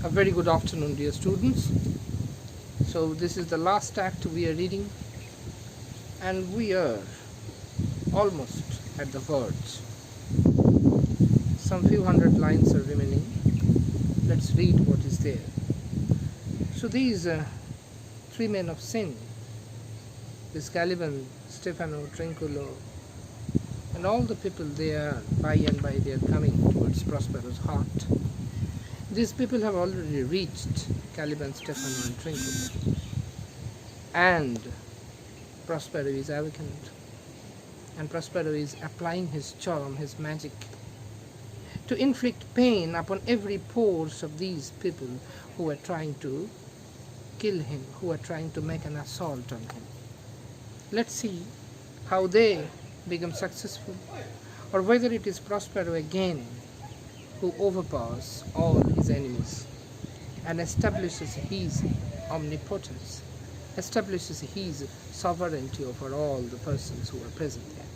A very good afternoon, dear students. So this is the last act we are reading, and we are almost at the words. Some few hundred lines are remaining. Let's read what is there. So these three men of sin, this Caliban, Stefano, Trinculo, and all the people, they are by and by they are coming towards Prospero's heart. These people have already reached Caliban, Stefano, and Trinculo, and Prospero is awakened, and Prospero is applying his charm, his magic, to inflict pain upon every pores of these people who are trying to kill him, who are trying to make an assault on him. Let's see how they become successful, or whether it is Prospero again who overpowers all his enemies and establishes his omnipotence, establishes his sovereignty over all the persons who are present there.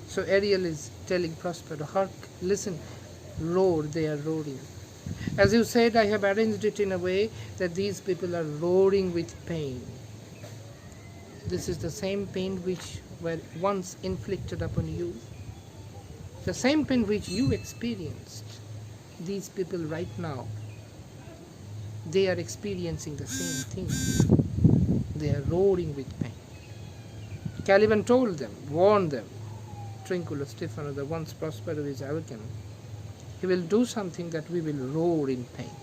So Ariel is telling Prospero, hark, listen, roar, they are roaring. As you said, I have arranged it in a way that these people are roaring with pain. This is the same pain which were once inflicted upon you. The same pain which you experienced, these people right now, they are experiencing the same thing. They are roaring with pain. Caliban told them, warned them, Trinculo, Stefano, the once Prospero is awakened, he will do something that we will roar in pain.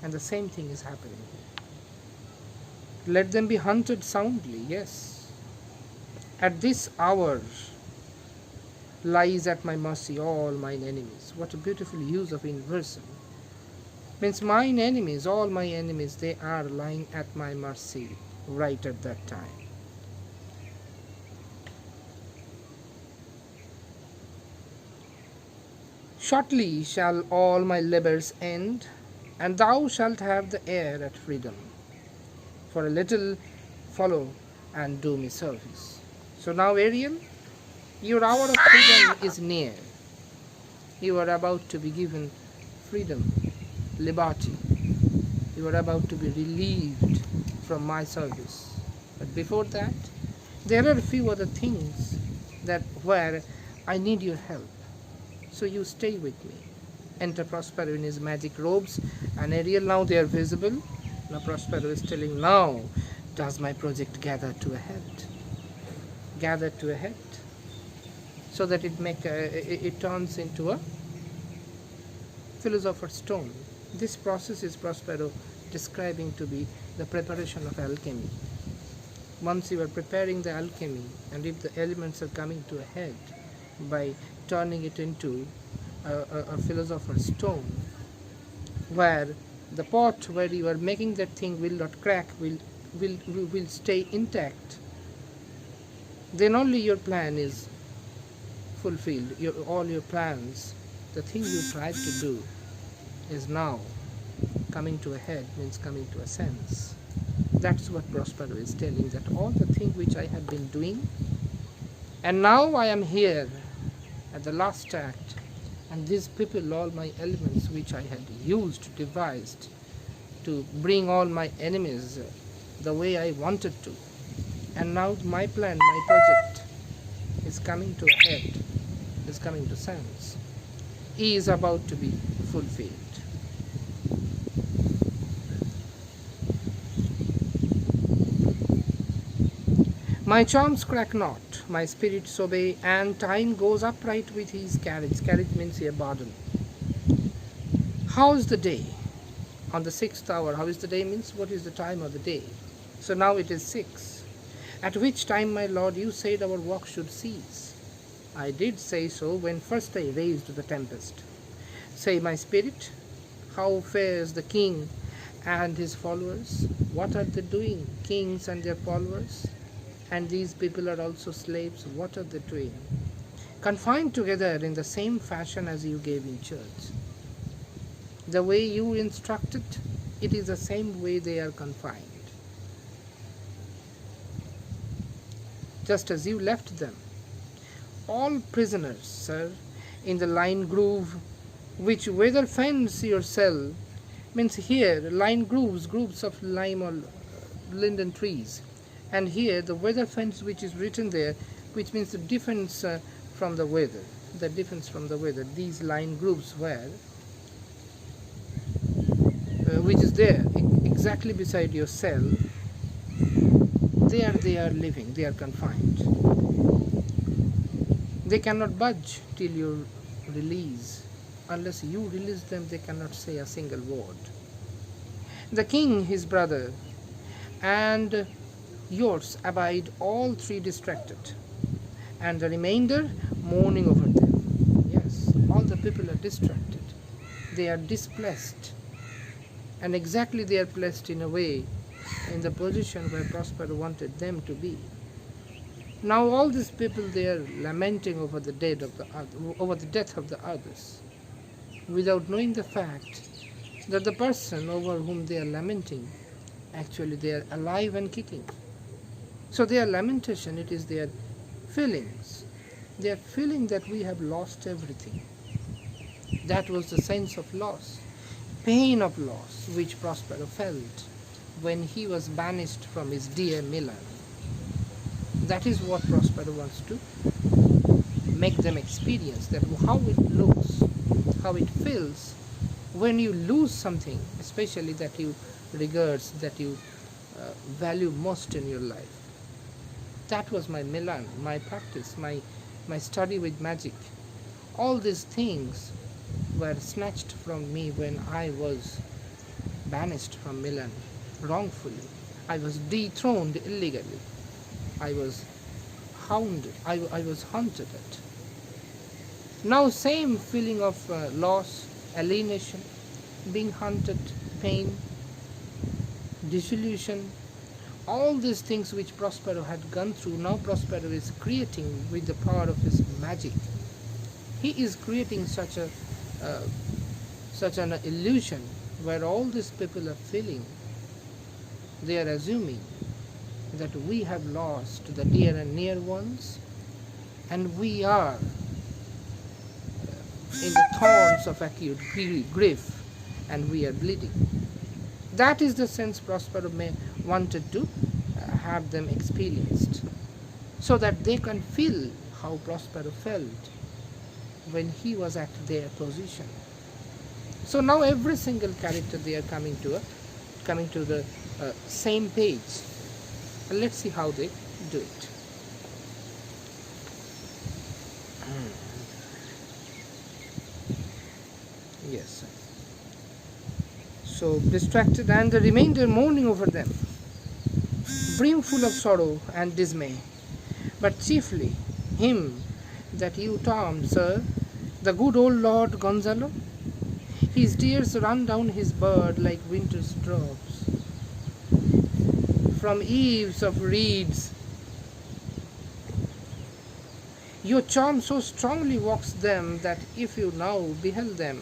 And the same thing is happening here. Let them be hunted soundly, yes. At this hour lies at my mercy all mine enemies. What a beautiful use of inversion. Means mine enemies, all my enemies, they are lying at my mercy right at that time. Shortly shall all my labors end, and thou shalt have the air at freedom. For a little follow and do me service. So now, Ariel, your hour of freedom is near. You are about to be given freedom, liberty. You are about to be relieved from my service. But before that, there are a few other things that where I need your help. So you stay with me. Enter Prospero in his magic robes, and Ariel, now they are visible. Now Prospero is telling, now does my project gather to a head. Gather to a head, so that it turns into a philosopher's stone. This process is Prospero describing to be the preparation of alchemy. Once you are preparing the alchemy, and if the elements are coming to a head by turning it into a philosopher's stone, where the pot where you are making that thing will not crack, will stay intact, then only your plan is fulfilled. All your plans, the thing you tried to do, is now coming to a head, means coming to a sense. That's what Prospero is telling, that all the things which I have been doing, and now I am here at the last act, and these people, all my elements which I had used, devised to bring all my enemies the way I wanted to, and now my plan, my project is coming to a head, is coming to sense, is about to be fulfilled. My charms crack not, my spirits obey, and time goes upright with his carriage. Carriage means a burden. How's the day? On the 6th hour, how is the day means what is the time of the day? So now it is 6. At which time, my lord, you said our work should cease. I did say so when first I raised the tempest. Say, my spirit, how fares the king and his followers? What are they doing, kings and their followers? And these people are also slaves. What are they doing? Confined together in the same fashion as you gave in church. The way you instructed, it is the same way they are confined. Just as you left them. All prisoners, sir, in the line groove which weather fence your cell, means here line groups of lime or linden trees, and here the weather fence which is written there, which means the difference from the weather, these line groups where which is there exactly beside your cell, there they are living, they are confined, they cannot budge till you release. Unless you release them, they cannot say a single word. The king, his brother, and yours abide all three distracted, and the remainder mourning over them. Yes, all the people are distracted, they are displaced, and exactly they are placed in a way in the position where Prospero wanted them to be. Now all these people, they are lamenting over the death of the others, without knowing the fact that the person over whom they are lamenting, actually they are alive and kicking. So their lamentation, it is their feelings. They are feeling that we have lost everything. That was the sense of loss, pain of loss, which Prospero felt when he was banished from his dear Milan. That is what Prospero wants to make them experience, that how it looks, how it feels when you lose something, especially that you regards, that you value most in your life. That was my Milan, my practice, my study with magic. All these things were snatched from me when I was banished from Milan wrongfully. I was dethroned illegally. I was hounded. I was haunted at. Now same feeling of loss, alienation, being hunted, pain, disillusion, all these things which Prospero had gone through, now Prospero is creating with the power of his magic. He is creating such an illusion where all these people are feeling, they are assuming that we have lost the dear and near ones, and we are in the thorns of acute grief, and we are bleeding. That is the sense Prospero wanted to have them experienced, so that they can feel how Prospero felt when he was at their position. So now every single character, they are coming to the same page. And let's see how they do it. Yes. So distracted, and the remainder mourning over them, brimful of sorrow and dismay, but chiefly him that you termed, sir, the good old Lord Gonzalo. His tears run down his beard like winter's drops from eaves of reeds. Your charm so strongly walks them that if you now beheld them,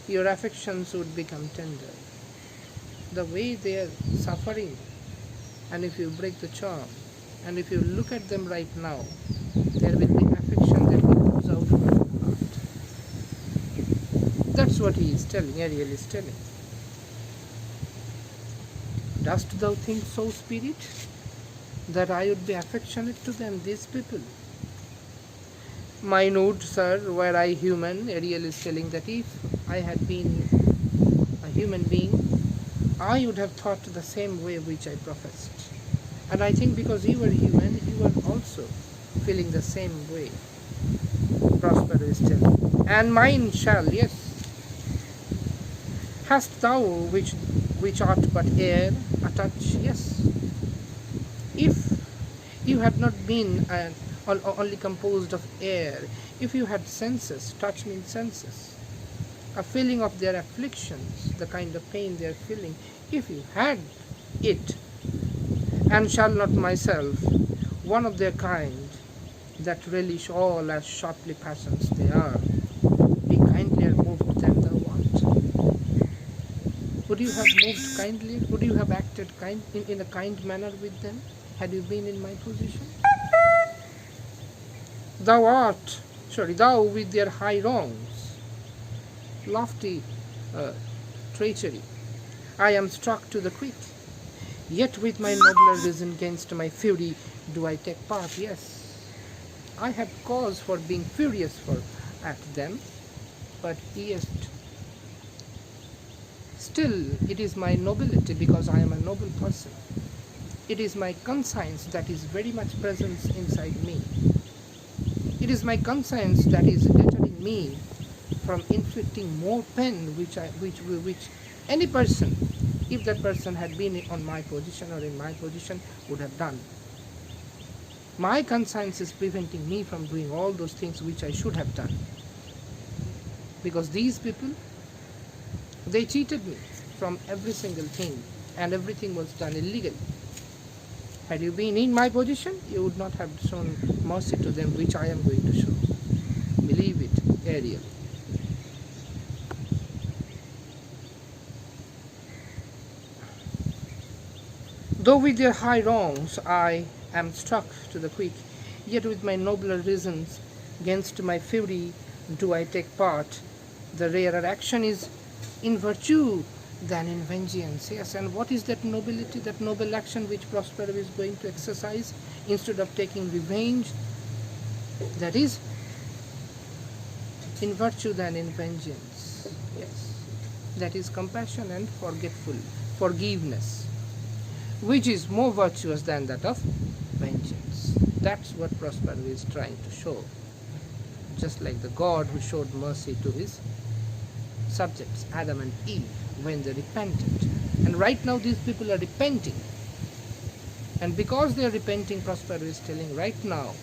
your affections would become tender. The way they are suffering, and if you break the charm, and if you look at them right now, there will be affection that will ooze out from your heart. That's what he is telling, Ariel is telling. Dost thou think so, spirit, that I would be affectionate to them, these people? Minute, sir, were I human, Ariel is telling that if I had been a human being, I would have thought the same way which I professed. And I think because you were human, you are also feeling the same way, Prospero is telling. And mine shall, yes. Hast thou which art but air, a touch, yes. If you had not been only composed of air, if you had senses, touch means senses, a feeling of their afflictions, the kind of pain they are feeling, if you had it, and shall not myself, one of their kind, that relish all as sharply passions they are, be kindlier moved than thou art. Would you have moved kindly? Would you have acted in a kind manner with them, had you been in my position? Thou with their high wrongs, lofty treachery. I am struck to the quick, yet with my nobler reason against my fury do I take part. Yes, I have cause for being furious at them, but yet still it is my nobility, because I am a noble person. It is my conscience that is very much present inside me. It is my conscience that is deterring me from inflicting more pain which any person, if that person had been on my position or in my position, would have done. My conscience is preventing me from doing all those things which I should have done. Because these people, they cheated me from every single thing, and everything was done illegally. Had you been in my position, you would not have shown mercy to them, which I am going to show. Believe it, Ariel. Though with their high wrongs I am struck to the quick, yet with my nobler reasons against my fury do I take part. The rarer action is in virtue than in vengeance. Yes, and what is that nobility, that noble action which Prospero is going to exercise instead of taking revenge? That is in virtue than in vengeance. Yes, that is compassion and forgiveness, which is more virtuous than that of vengeance. That's what Prospero is trying to show. Just like the God who showed mercy to his subjects, Adam and Eve, when they repented. And right now these people are repenting. And because they are repenting, Prospero is telling right now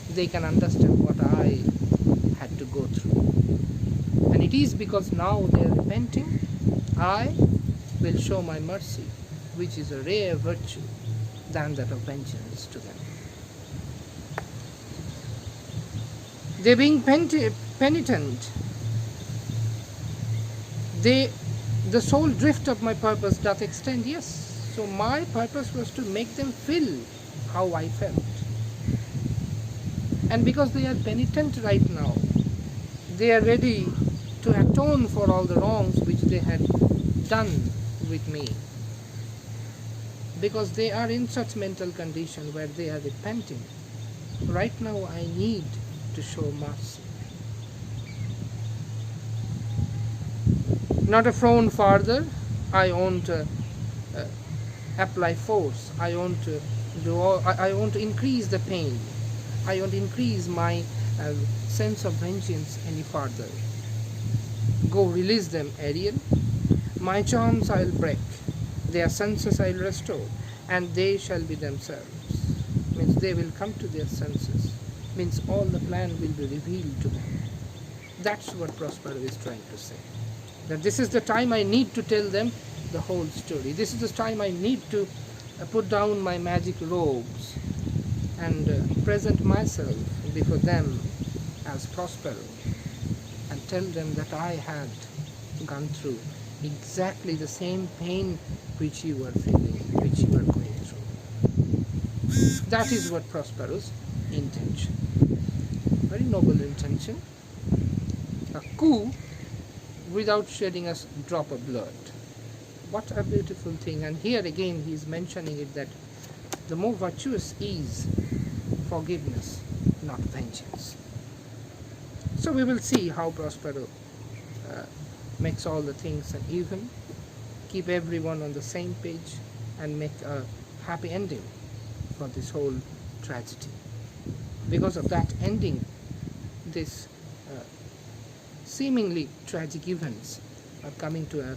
they can understand what I had to go through. And it is because now they are repenting, I will show my mercy, which is a rare virtue than that of vengeance to them. They being penitent, the sole drift of my purpose doth extend. Yes, so my purpose was to make them feel how I felt. And because they are penitent right now, they are ready to atone for all the wrongs which they had done with me. Because they are in such mental condition where they are repenting. Right now I need to show mercy. Not a frown farther, I won't apply force. I won't I won't increase the pain. I won't increase my sense of vengeance any further. Go, release them, Ariel. My charms I'll break, their senses I'll restore, and they shall be themselves. Means they will come to their senses. Means all the plan will be revealed to them. That's what Prospero is trying to say. That this is the time I need to tell them the whole story. This is the time I need to put down my magic robes and present myself before them as Prospero and tell them that I had gone through exactly the same pain which you were feeling, which you were going through. That is what Prospero's intention. Very noble intention. A coup without shedding a drop of blood. What a beautiful thing. And here again he is mentioning it, that the more virtuous is forgiveness, not vengeance. So we will see how Prospero makes all the things even, keep everyone on the same page, and make a happy ending for this whole tragedy. Because of that ending, this seemingly tragic events are coming to a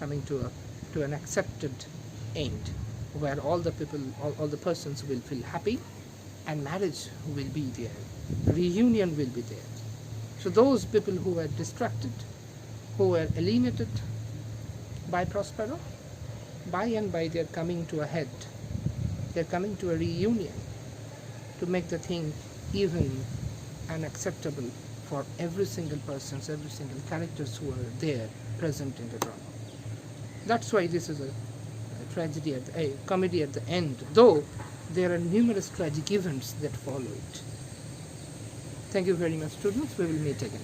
coming to an accepted end, where all the people, all the persons will feel happy, and marriage will be there, reunion will be there. So those people who were distracted, who were alienated by Prospero, by and by they are coming to a head. They are coming to a reunion to make the thing even and acceptable for every single person, every single characters who are there present in the drama. That's why this is a tragedy, a comedy at the end, though there are numerous tragic events that follow it. Thank you very much, students. We will meet again.